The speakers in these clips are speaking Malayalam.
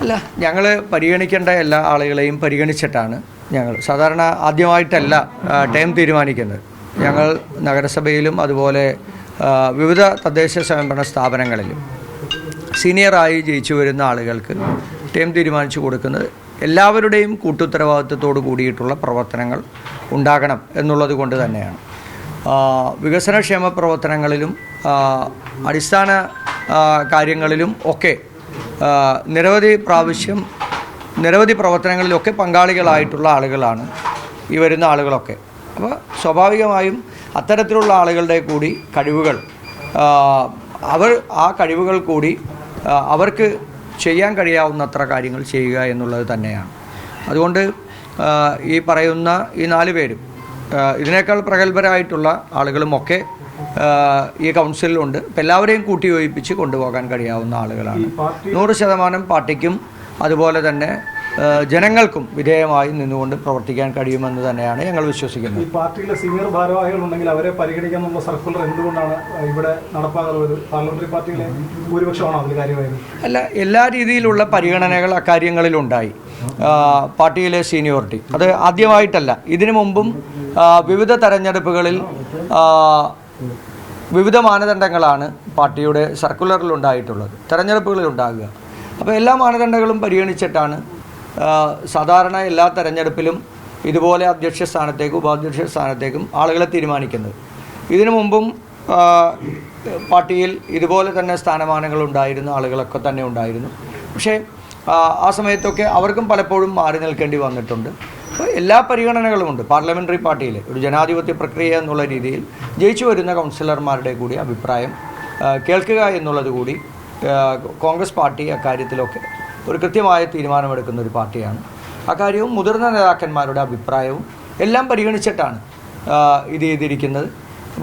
അല്ല, ഞങ്ങൾ പരിഗണിക്കേണ്ട എല്ലാ ആളുകളെയും പരിഗണിച്ചിട്ടാണ് ഞങ്ങൾ സാധാരണ ആദ്യമായിട്ടല്ല ടൈം തീരുമാനിക്കുന്നത്. ഞങ്ങൾ നഗരസഭയിലും അതുപോലെ വിവിധ തദ്ദേശ സ്വയംഭരണ സ്ഥാപനങ്ങളിലും സീനിയറായി ജയിച്ചു വരുന്ന ആളുകൾക്ക് ടൈം തീരുമാനിച്ചു കൊടുക്കുന്നത് എല്ലാവരുടെയും കൂട്ടുത്തരവാദിത്വത്തോട് കൂടിയിട്ടുള്ള പ്രവർത്തനങ്ങൾ ഉണ്ടാകണം എന്നുള്ളത് കൊണ്ട് തന്നെയാണ്. വികസനക്ഷേമ പ്രവർത്തനങ്ങളിലും അടിസ്ഥാന കാര്യങ്ങളിലും ഒക്കെ നിരവധി പ്രവർത്തനങ്ങളിലൊക്കെ പങ്കാളികളായിട്ടുള്ള ആളുകളാണ് ഈ വരുന്ന ആളുകളൊക്കെ. അപ്പോൾ സ്വാഭാവികമായും അത്തരത്തിലുള്ള ആളുകളുടെ കൂടി കഴിവുകൾ ആ കഴിവുകൾ കൂടി അവർക്ക് ചെയ്യാൻ കഴിയാവുന്നത്ര കാര്യങ്ങൾ ചെയ്യുക എന്നുള്ളത് തന്നെയാണ്. അതുകൊണ്ട് ഈ പറയുന്ന ഈ 4 പേരും ഇതിനേക്കാൾ പ്രഗത്ഭരായിട്ടുള്ള ആളുകളുമൊക്കെ ഈ കൗൺസിലുണ്ട്. ഇപ്പം എല്ലാവരെയും കൂട്ടിയോജിപ്പിച്ച് കൊണ്ടുപോകാൻ കഴിയാവുന്ന ആളുകളാണ്. 100% പാർട്ടിക്കും അതുപോലെ തന്നെ ജനങ്ങൾക്കും വിധേയമായി നിന്നുകൊണ്ട് പ്രവർത്തിക്കാൻ കഴിയുമെന്ന് തന്നെയാണ് ഞങ്ങൾ വിശ്വസിക്കുന്നത്. ഈ പാർട്ടിയിലെ സീനിയർ ഭാരവാഹികളുണ്ടെങ്കിൽ അവരെ പരിഗണിക്കാനുള്ള സർക്കുലർ എന്തുകൊണ്ടാണ് ഇവിടെ നടപ്പാകുന്നത്? പാർലമെന്ററി പാർട്ടിയിലെ ഭൂരിപക്ഷമാണോ അതിൽ കാര്യമായത്? അല്ല, എല്ലാ രീതിയിലുള്ള പരിഗണനകൾ അക്കാര്യങ്ങളിലുണ്ടായി. പാർട്ടിയിലെ സീനിയോറിറ്റി അത് ആദ്യമായിട്ടല്ല. ഇതിനു മുമ്പും വിവിധ തെരഞ്ഞെടുപ്പുകളിൽ വിവിധ മാനദണ്ഡങ്ങളാണ് പാർട്ടിയുടെ സർക്കുലറിലുണ്ടായിട്ടുള്ളത്, തെരഞ്ഞെടുപ്പുകളിൽ ഉണ്ടാകുക. അപ്പോൾ എല്ലാ മാനദണ്ഡങ്ങളും പരിഗണിച്ചിട്ടാണ് സാധാരണ എല്ലാ തെരഞ്ഞെടുപ്പിലും ഇതുപോലെ അധ്യക്ഷ സ്ഥാനത്തേക്കും ഉപാധ്യക്ഷ സ്ഥാനത്തേക്കും ആളുകളെ തീരുമാനിക്കുന്നത്. ഇതിനു മുമ്പും പാർട്ടിയിൽ ഇതുപോലെ തന്നെ സ്ഥാനമാനങ്ങൾ ഉണ്ടായിരുന്ന ആളുകളൊക്കെ തന്നെ ഉണ്ടായിരുന്നു. പക്ഷേ ആ സമയത്തൊക്കെ അവർക്കും പലപ്പോഴും മാറി നിൽക്കേണ്ടി വന്നിട്ടുണ്ട്. അപ്പോൾ എല്ലാ പരിഗണനകളുമുണ്ട്. പാർലമെൻ്ററി പാർട്ടിയിൽ ഒരു ജനാധിപത്യ പ്രക്രിയ എന്നുള്ള രീതിയിൽ ജയിച്ചു വരുന്ന കൗൺസിലർമാരുടെ കൂടി അഭിപ്രായം കേൾക്കുക എന്നുള്ളത് കൂടി കോൺഗ്രസ് പാർട്ടി അക്കാര്യത്തിലൊക്കെ ഒരു കൃത്യമായ തീരുമാനമെടുക്കുന്ന ഒരു പാർട്ടിയാണ്. അക്കാര്യവും മുതിർന്ന നേതാക്കന്മാരുടെ അഭിപ്രായവും എല്ലാം പരിഗണിച്ചിട്ടാണ് ഇത് ചെയ്തിരിക്കുന്നത്.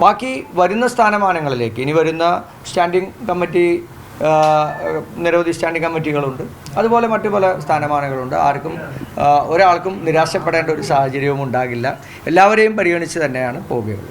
ബാക്കി വരുന്ന സ്ഥാനമാനങ്ങളിലേക്ക് ഇനി വരുന്ന സ്റ്റാൻഡിംഗ് കമ്മിറ്റി, നിരവധി സ്റ്റാൻഡിംഗ് കമ്മിറ്റികളുണ്ട്, അതുപോലെ മറ്റു പല സ്ഥാനമാനങ്ങളുണ്ട്. ഒരാൾക്കും നിരാശപ്പെടേണ്ട ഒരു സാഹചര്യവും ഉണ്ടാകില്ല. എല്ലാവരെയും പരിഗണിച്ച് തന്നെയാണ് പോവുകയുള്ളൂ.